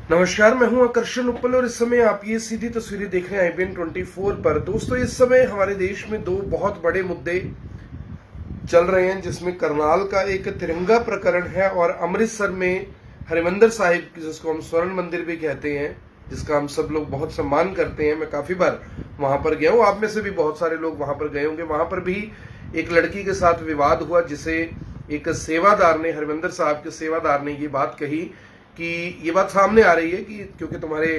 नमस्कार, मैं हूं आकर्षण उपल और इस समय आप ये सीधी तस्वीरें देख रहे हैं IBN 24 पर। दोस्तों, इस समय हमारे देश में दो बहुत बड़े मुद्दे चल रहे हैं, जिसमें करनाल का एक तिरंगा प्रकरण है और अमृतसर में हरिमंदिर साहिब, जिसको हम स्वर्ण मंदिर भी कहते हैं, जिसका हम सब लोग बहुत सम्मान करते हैं। मैं काफी बार वहां पर गया हूं, आप में से भी बहुत सारे लोग वहां पर गए होंगे। वहां पर भी एक लड़की के साथ विवाद हुआ, जिसे एक सेवादार ने, हरिमंदिर साहब के सेवादार ने ये बात कही कि ये बात सामने आ रही है कि क्योंकि तुम्हारे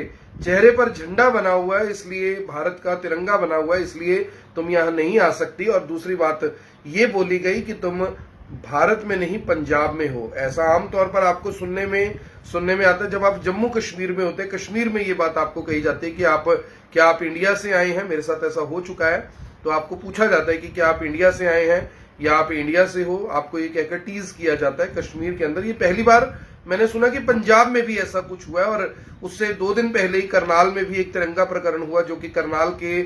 चेहरे पर झंडा बना हुआ है, इसलिए भारत का तिरंगा बना हुआ है, इसलिए तुम यहां नहीं आ सकती। और दूसरी बात ये बोली गई कि तुम भारत में नहीं पंजाब में हो। ऐसा आमतौर पर आपको सुनने में आता है जब आप जम्मू कश्मीर में होते हैं। कश्मीर में ये बात आपको कही जाती है कि क्या आप इंडिया से आए हैं। मेरे साथ ऐसा हो चुका है, तो आपको पूछा जाता है कि क्या आप इंडिया से आए हैं या आप इंडिया से हो। आपको ये कहकर टीज किया जाता है कश्मीर के अंदर। ये पहली बार मैंने सुना कि पंजाब में भी ऐसा कुछ हुआ है। और उससे 2 दिन पहले ही करनाल में भी एक तिरंगा प्रकरण हुआ, जो कि करनाल के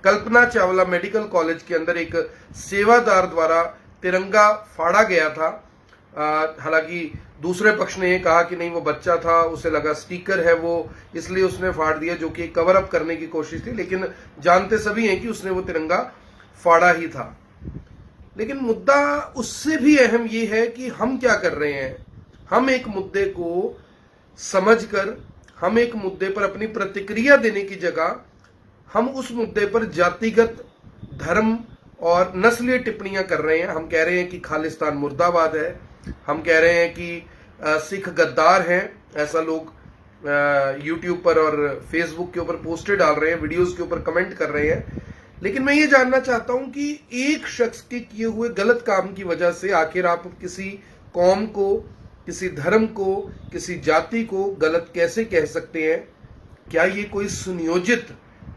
कल्पना चावला मेडिकल कॉलेज के अंदर एक सेवादार द्वारा तिरंगा फाड़ा गया था। हालांकि दूसरे पक्ष ने ये कहा कि नहीं, वो बच्चा था, उसे लगा स्टिकर है वो, इसलिए उसने फाड़ दिया, जो कि कवर अप करने की कोशिश थी। लेकिन जानते सभी हैं कि उसने वो तिरंगा फाड़ा ही था। लेकिन मुद्दा उससे भी अहम ये है कि हम क्या कर रहे हैं। हम एक मुद्दे को समझकर, हम एक मुद्दे पर अपनी प्रतिक्रिया देने की जगह हम उस मुद्दे पर जातिगत, धर्म और नस्लीय टिप्पणियां कर रहे हैं। हम कह रहे हैं कि खालिस्तान मुर्दाबाद है, हम कह रहे हैं कि सिख गद्दार हैं। ऐसा लोग यूट्यूब पर और फेसबुक के ऊपर पोस्टर डाल रहे हैं, वीडियोस के ऊपर कमेंट कर रहे हैं। लेकिन मैं ये जानना चाहता हूं कि एक शख्स के किए हुए गलत काम की वजह से आखिर आप किसी कौम को, किसी धर्म को, किसी जाति को गलत कैसे कह सकते हैं। क्या ये कोई सुनियोजित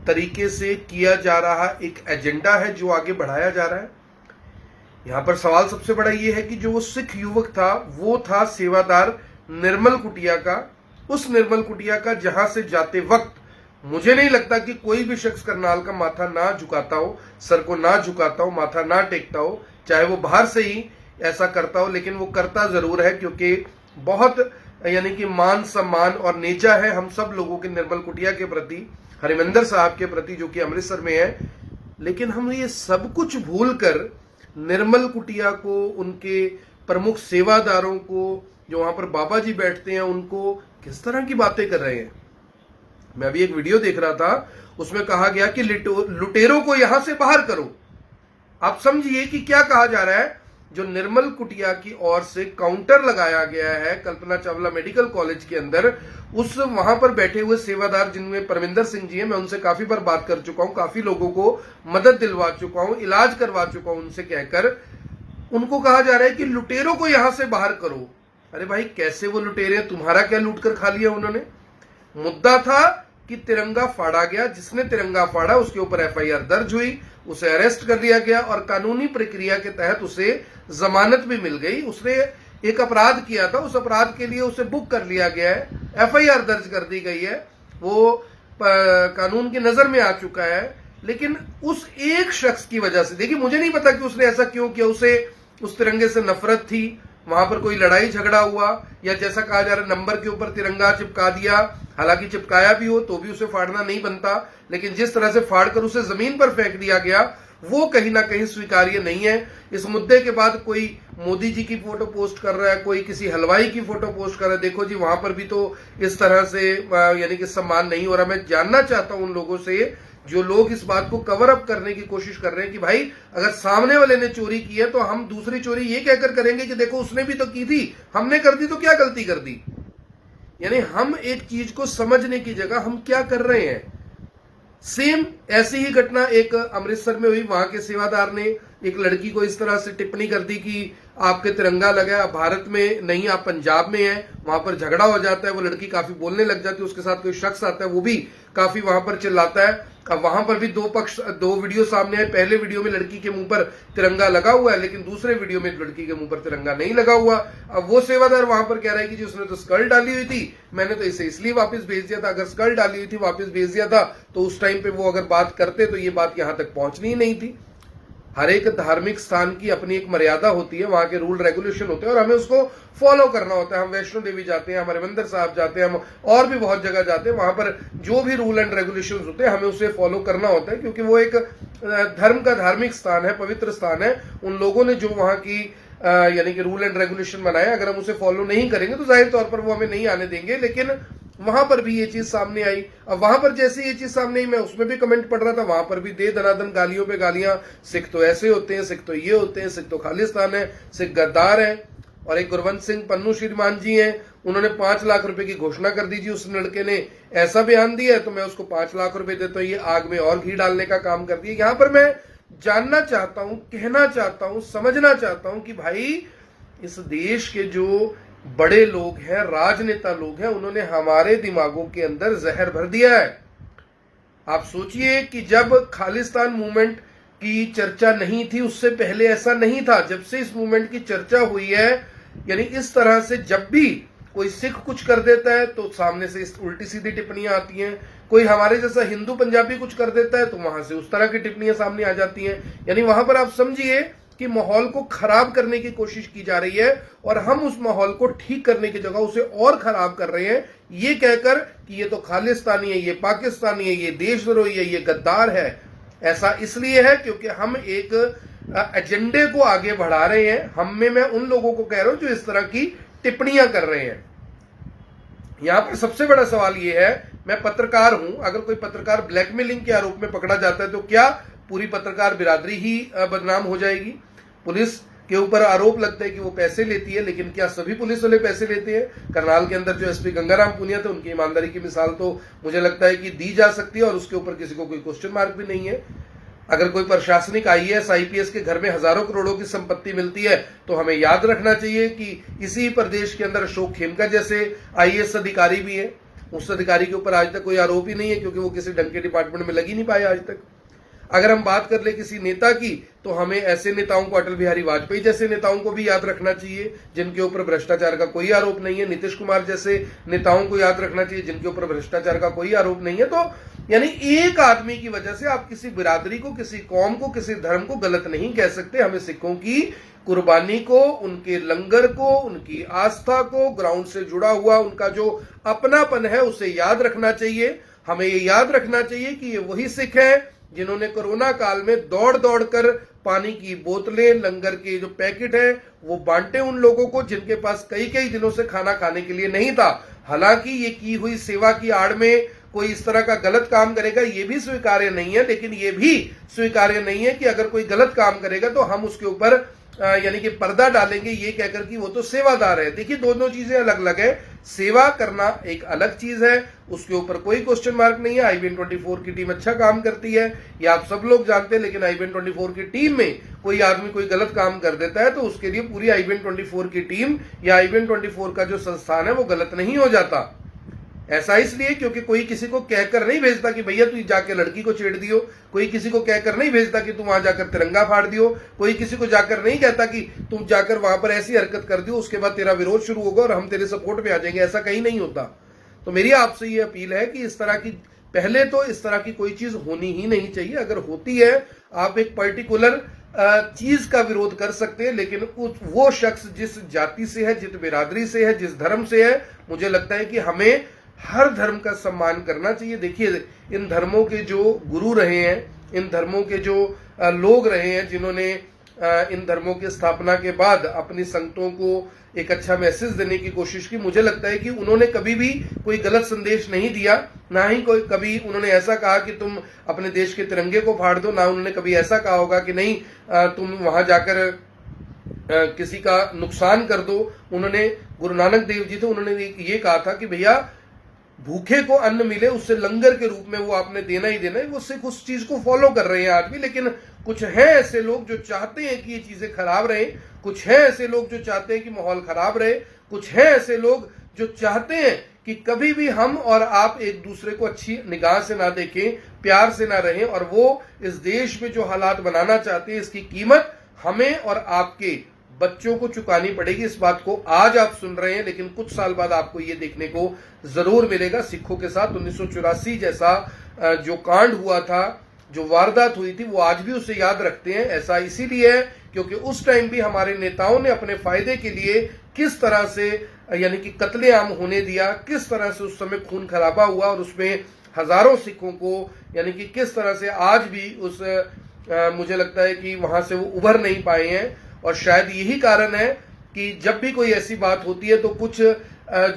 तरीके से किया जा रहा एक एजेंडा है जो आगे बढ़ाया जा रहा है। यहां पर सवाल सबसे बड़ा ये है कि जो वो सिख युवक था, वो था सेवादार निर्मल कुटिया का। उस निर्मल कुटिया का, जहां से जाते वक्त मुझे नहीं लगता कि कोई भी शख्स करनाल का माथा ना झुकाता हो, सर को ना झुकाता हो, माथा ना टेकता हो, चाहे वो बाहर से ही ऐसा करता हो। लेकिन वो करता जरूर है, क्योंकि बहुत यानी कि मान सम्मान और नेजा है हम सब लोगों के निर्मल कुटिया के प्रति, हरिमंदिर साहब के प्रति, जो कि अमृतसर में है। लेकिन हम ये सब कुछ भूलकर निर्मल कुटिया को, उनके प्रमुख सेवादारों को, जो वहां पर बाबा जी बैठते हैं, उनको किस तरह की बातें कर रहे हैं। मैं अभी एक वीडियो देख रहा था, उसमें कहा गया कि लुटेरों को यहां से बाहर करो। आप समझिए कि क्या कहा जा रहा है। जो निर्मल कुटिया की ओर से काउंटर लगाया गया है कल्पना चावला मेडिकल कॉलेज के अंदर, उस वहां पर बैठे हुए सेवादार, जिनमें परमिंदर सिंह जी हैं, मैं उनसे काफी बार बात कर चुका हूं, काफी लोगों को मदद दिलवा चुका हूं, इलाज करवा चुका हूं उनसे कहकर। उनको कहा जा रहा है कि लुटेरों को यहां से बाहर करो। अरे भाई, कैसे वो लुटेरे हैं? तुम्हारा क्या लूट कर खा लिया उन्होंने? मुद्दा था कि तिरंगा फाड़ा गया, जिसने तिरंगा फाड़ा उसके ऊपर FIR दर्ज हुई, उसे अरेस्ट कर लिया गया और कानूनी प्रक्रिया के तहत उसे जमानत भी मिल गई। उसने एक अपराध किया था, उस अपराध के लिए उसे बुक कर लिया गया है, FIR दर्ज कर दी गई है, वो कानून की नजर में आ चुका है। लेकिन उस एक शख्स की वजह से, देखिए मुझे नहीं पता कि उसने ऐसा क्यों किया, उसे उस तिरंगे से नफरत थी, वहां पर कोई लड़ाई झगड़ा हुआ, या जैसा कहा जा रहा है नंबर के ऊपर तिरंगा चिपका दिया। हालांकि चिपकाया भी हो तो भी उसे फाड़ना नहीं बनता, लेकिन जिस तरह से फाड़कर उसे जमीन पर फेंक दिया गया, वो कहीं ना कहीं स्वीकार्य नहीं है। इस मुद्दे के बाद कोई मोदी जी की फोटो पोस्ट कर रहा है, कोई किसी हलवाई की फोटो पोस्ट कर रहा है। देखो जी, वहां पर भी तो इस तरह से यानी कि सम्मान नहीं हो रहा। मैं जानना चाहता हूं उन लोगों से जो लोग इस बात को कवर अप करने की कोशिश कर रहे हैं कि भाई, अगर सामने वाले ने चोरी की है तो हम दूसरी चोरी ये कहकर करेंगे कि देखो उसने भी तो की थी, हमने कर दी तो क्या गलती कर दी। यानी हम एक चीज को समझने की जगह हम क्या कर रहे हैं। सेम ऐसी ही घटना एक अमृतसर में हुई। वहां के सेवादार ने एक लड़की को इस तरह से टिप्पणी कर दी कि आपके तिरंगा लगा है, भारत में नहीं, आप पंजाब में हैं। वहां पर झगड़ा हो जाता है, वो लड़की काफी बोलने लग जाती है, उसके साथ कोई शख्स आता है, वो भी काफी वहां पर चिल्लाता है। अब वहां पर भी दो वीडियो सामने आए। पहले वीडियो में लड़की के मुंह पर तिरंगा लगा हुआ है, लेकिन दूसरे वीडियो में लड़की के मुंह पर तिरंगा नहीं लगा हुआ। अब वो सेवादार वहां पर कह रहा है कि जी उसने तो स्कर्ट डाली हुई थी, मैंने तो इसे इसलिए वापस भेज दिया था। अगर स्कर्ट डाली हुई थी वापस भेज दिया था तो उस टाइम पे वो अगर बात करते तो ये बात यहां तक पहुंचनी ही नहीं थी। हर एक धार्मिक स्थान की अपनी एक मर्यादा होती है, वहां के रूल रेगुलेशन होते हैं और हमें उसको फॉलो करना होता है। हम वैष्णो देवी जाते हैं, हमारे मंदिर साहब जाते हैं, हम और भी बहुत जगह जाते हैं, वहां पर जो भी रूल एंड रेगुलेशन होते हैं हमें उसे फॉलो करना होता है, क्योंकि वो एक धर्म का धार्मिक स्थान है, पवित्र स्थान है। उन लोगों ने जो वहां की यानी कि रूल एंड रेगुलेशन बनाए, अगर हम उसे फॉलो नहीं करेंगे तो जाहिर तौर पर वो हमें नहीं आने देंगे। लेकिन वहां पर भी ये चीज सामने आई। अब वहां पर जैसे ये चीज सामने आई, मैं उसमें भी कमेंट पढ़ रहा था, वहां पर भी दे दनादन गालियों पे गालियां, सिख तो ऐसे होते हैं, सिख तो ये होते हैं, सिख तो खालिस्तान है, सिख गद्दार है। और एक गुरवंत सिंह पन्नू श्रीमान जी हैं, उन्होंने 5 लाख रुपए की घोषणा कर दी जी। उस लड़के ने ऐसा बयान दिया है तो मैं उसको 5 लाख रुपए देता हूं। ये आग में और घी डालने का काम कर दिया। यहां पर मैं जानना चाहता हूं, कहना चाहता हूं, समझना चाहता हूं कि भाई इस देश के जो बड़े लोग हैं, राजनेता लोग हैं, उन्होंने हमारे दिमागों के अंदर जहर भर दिया है। आप सोचिए कि जब खालिस्तान मूवमेंट की चर्चा नहीं थी, उससे पहले ऐसा नहीं था। जब से इस मूवमेंट की चर्चा हुई है, यानी इस तरह से जब भी कोई सिख कुछ कर देता है तो सामने से इस उल्टी सीधी टिप्पणियां आती हैं। कोई हमारे जैसा हिंदू पंजाबी कुछ कर देता है तो वहां से उस तरह की टिप्पणियां सामने आ जाती हैं। यानी वहां पर आप समझिए कि माहौल को खराब करने की कोशिश की जा रही है और हम उस माहौल को ठीक करने की जगह उसे और खराब कर रहे हैं, ये कहकर कि ये तो खालिस्तानी है, ये पाकिस्तानी है, ये देशद्रोही है, ये गद्दार है। ऐसा इसलिए है क्योंकि हम एक एजेंडे को आगे बढ़ा रहे हैं। हम में मैं उन लोगों को कह रहा हूं जो इस तरह की टिप्पणियां कर रहे हैं। यहां पर सबसे बड़ा सवाल यह है, मैं पत्रकार हूं, अगर कोई पत्रकार ब्लैकमेलिंग के आरोप में पकड़ा जाता है तो क्या पूरी पत्रकार बिरादरी ही बदनाम हो जाएगी? पुलिस के ऊपर आरोप लगता है कि वो पैसे लेती है, लेकिन क्या सभी पुलिस वाले पैसे लेते हैं? करनाल के अंदर जो एसपी गंगाराम पुनिया थे, उनकी ईमानदारी की मिसाल तो मुझे लगता है कि दी जा सकती है और उसके ऊपर किसी को कोई क्वेश्चन मार्क भी नहीं है। अगर कोई प्रशासनिक आईएएस आईपीएस के घर में हजारों करोड़ों की संपत्ति मिलती है तो हमें याद रखना चाहिए कि इसी प्रदेश के अंदर अशोक खेमका जैसे आईएएस अधिकारी भी है। उस अधिकारी के ऊपर आज तक कोई आरोप ही नहीं है, क्योंकि वो किसी ढंग के डिपार्टमेंट में लग ही नहीं पाए आज तक। अगर हम बात कर ले किसी नेता की, तो हमें ऐसे नेताओं को, अटल बिहारी वाजपेयी जैसे नेताओं को भी याद रखना चाहिए जिनके ऊपर भ्रष्टाचार का कोई आरोप नहीं है। नीतीश कुमार जैसे नेताओं को याद रखना चाहिए जिनके ऊपर भ्रष्टाचार का कोई आरोप नहीं है। तो यानी एक आदमी की वजह से आप किसी बिरादरी को, किसी कौम को, किसी धर्म को गलत नहीं कह सकते। हमें सिखों की कुर्बानी को, उनके लंगर को, उनकी आस्था को, ग्राउंड से जुड़ा हुआ उनका जो अपनापन है उसे याद रखना चाहिए। हमें ये याद रखना चाहिए कि ये वही सिख है जिन्होंने कोरोना काल में दौड़ दौड़ कर पानी की बोतलें, लंगर के जो पैकेट है वो बांटे उन लोगों को जिनके पास कई कई दिनों से खाना खाने के लिए नहीं था। हालांकि ये की हुई सेवा की आड़ में कोई इस तरह का गलत काम करेगा ये भी स्वीकार्य नहीं है, लेकिन ये भी स्वीकार्य नहीं है कि अगर कोई गलत काम करेगा तो हम उसके ऊपर यानी कि पर्दा डालेंगे ये कहकर कि वो तो सेवादार है। देखिए, दोनों चीजें अलग अलग है। सेवा करना एक अलग चीज है, उसके ऊपर कोई क्वेश्चन मार्क नहीं है। IBN24 की टीम अच्छा काम करती है, ये आप सब लोग जानते हैं। लेकिन IBN24 की टीम में कोई आदमी कोई गलत काम कर देता है तो उसके लिए पूरी IBN24 की टीम या IBN24 का जो संस्थान है वो गलत नहीं हो जाता। ऐसा इसलिए क्योंकि कोई किसी को कहकर नहीं भेजता कि भैया तू जाके लड़की को छेड़ दियो, कोई किसी को कहकर नहीं भेजता कि तू वहां जाकर तिरंगा फाड़ दियो, कोई किसी को जाकर नहीं कहता कि तुम जाकर वहां पर ऐसी हरकत कर दियो, उसके बाद तेरा विरोध शुरू होगा और हम तेरे सपोर्ट में आ जाएंगे। ऐसा कहीं नहीं होता। तो मेरी आपसे ये अपील है कि इस तरह की, पहले तो इस तरह की कोई चीज होनी ही नहीं चाहिए। अगर होती है, आप एक पर्टिकुलर चीज का विरोध कर सकते हैं, लेकिन वो शख्स जिस जाति से है, जिस बिरादरी से है, जिस धर्म से है, मुझे लगता है कि हमें हर धर्म का सम्मान करना चाहिए। देखिए, इन धर्मों के जो गुरु रहे हैं, इन धर्मों के जो लोग रहे हैं जिन्होंने इन धर्मों की स्थापना के बाद अपनी संगतों को एक अच्छा मैसेज देने की कोशिश की, मुझे लगता है कि उन्होंने कभी भी कोई गलत संदेश नहीं दिया। ना ही कोई कभी उन्होंने ऐसा कहा कि तुम अपने देश के तिरंगे को फाड़ दो, ना उन्होंने कभी ऐसा कहा होगा कि नहीं तुम वहां जाकर किसी का नुकसान कर दो। उन्होंने, गुरु नानक देव जी थे, उन्होंने ये कहा था कि भैया भूखे को अन्न मिले, उससे लंगर के रूप में वो आपने देना ही देना है। वो सिर्फ उस चीज को फॉलो कर रहे हैं आज भी। लेकिन कुछ हैं ऐसे लोग जो चाहते हैं कि ये चीजें खराब रहे, कुछ हैं ऐसे लोग जो चाहते हैं कि माहौल खराब रहे, कुछ हैं ऐसे लोग जो चाहते हैं कि कभी भी हम और आप एक दूसरे को अच्छी निगाह से ना देखें, प्यार से ना रहें, और वो इस देश में जो हालात बनाना चाहते हैं इसकी कीमत हमें और आपके बच्चों को चुकानी पड़ेगी। इस बात को आज आप सुन रहे हैं, लेकिन कुछ साल बाद आपको ये देखने को जरूर मिलेगा। सिखों के साथ 1984 जैसा जो कांड हुआ था, जो वारदात हुई थी वो आज भी उसे याद रखते हैं। ऐसा इसीलिए है क्योंकि उस टाइम भी हमारे नेताओं ने अपने फायदे के लिए किस तरह से यानी कि कत्लेआम होने दिया, किस तरह से उस समय खून खराबा हुआ और उसमें हजारों सिखों को यानी कि किस तरह से आज भी उस मुझे लगता है कि वहां से वो उभर नहीं पाए हैं। और शायद यही कारण है कि जब भी कोई ऐसी बात होती है तो कुछ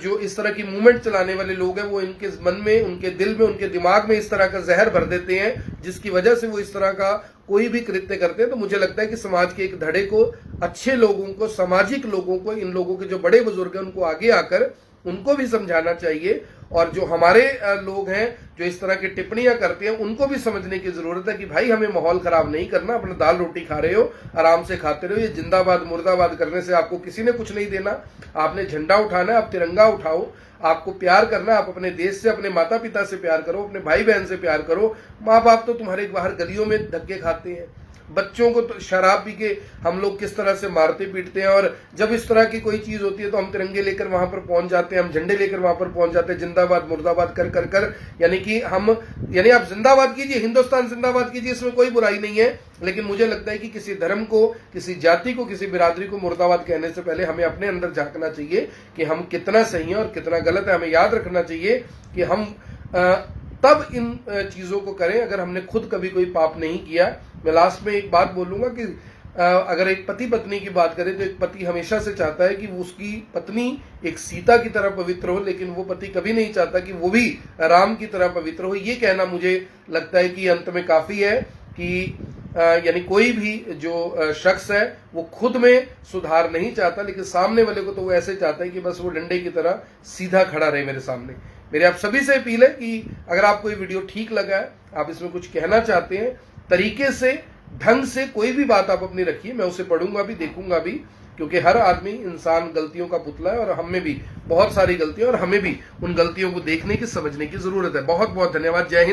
जो इस तरह की मूवमेंट चलाने वाले लोग हैं वो इनके मन में, उनके दिल में, उनके दिमाग में इस तरह का जहर भर देते हैं जिसकी वजह से वो इस तरह का कोई भी कृत्य करते हैं। तो मुझे लगता है कि समाज के एक धड़े को, अच्छे लोगों को, सामाजिक लोगों को, इन लोगों के जो बड़े बुजुर्ग हैं उनको आगे आकर उनको भी समझाना चाहिए। और जो हमारे लोग हैं जो इस तरह की टिप्पणियां करते हैं उनको भी समझने की जरूरत है कि भाई हमें माहौल खराब नहीं करना, अपना दाल रोटी खा रहे हो, आराम से खाते रहो। ये जिंदाबाद मुर्दाबाद करने से आपको किसी ने कुछ नहीं देना। आपने झंडा उठाना है, आप तिरंगा उठाओ। आपको प्यार करना है, आप अपने देश से, अपने माता पिता से प्यार करो, अपने भाई बहन से प्यार करो। माँ बाप तो तुम्हारे बाहर गलियों में धक्के खाते हैं, बच्चों को तो शराब पी के हम लोग किस तरह से मारते पीटते हैं। और जब इस तरह की कोई चीज होती है तो हम तिरंगे लेकर वहां पर पहुंच जाते हैं, हम झंडे लेकर वहां पर पहुंच जाते हैं, जिंदाबाद मुर्दाबाद कर कर कर यानी कि आप जिंदाबाद कीजिए, हिंदुस्तान जिंदाबाद कीजिए, इसमें कोई बुराई नहीं है। लेकिन मुझे लगता है कि किसी धर्म को, किसी जाति को, किसी बिरादरी को मुर्दाबाद कहने से पहले हमें अपने अंदर झांकना चाहिए कि हम कितना सही है और कितना गलत है। हमें याद रखना चाहिए कि हम तब इन चीजों को करें अगर हमने खुद कभी कोई पाप नहीं किया। मैं लास्ट में एक बात बोलूंगा कि अगर एक पति पत्नी की बात करें तो एक पति हमेशा से चाहता है कि उसकी पत्नी एक सीता की तरह पवित्र हो, लेकिन वो पति कभी नहीं चाहता कि वो भी राम की तरह पवित्र हो। ये कहना मुझे लगता है कि अंत में काफी है कि यानी कोई भी जो शख्स है वो खुद में सुधार नहीं चाहता, लेकिन सामने वाले को तो वो ऐसे चाहता है कि बस वो डंडे की तरह सीधा खड़ा रहे मेरे सामने। मेरे आप सभी से अपील है कि अगर आपको ये वीडियो ठीक लगा है, आप इसमें कुछ कहना चाहते हैं, तरीके से, ढंग से कोई भी बात आप अपनी रखिए, मैं उसे पढ़ूंगा भी, देखूंगा भी, क्योंकि हर आदमी इंसान गलतियों का पुतला है और हम में भी बहुत सारी गलतियां और हमें भी उन गलतियों को देखने की, समझने की जरूरत है। बहुत बहुत धन्यवाद। जय हिंद।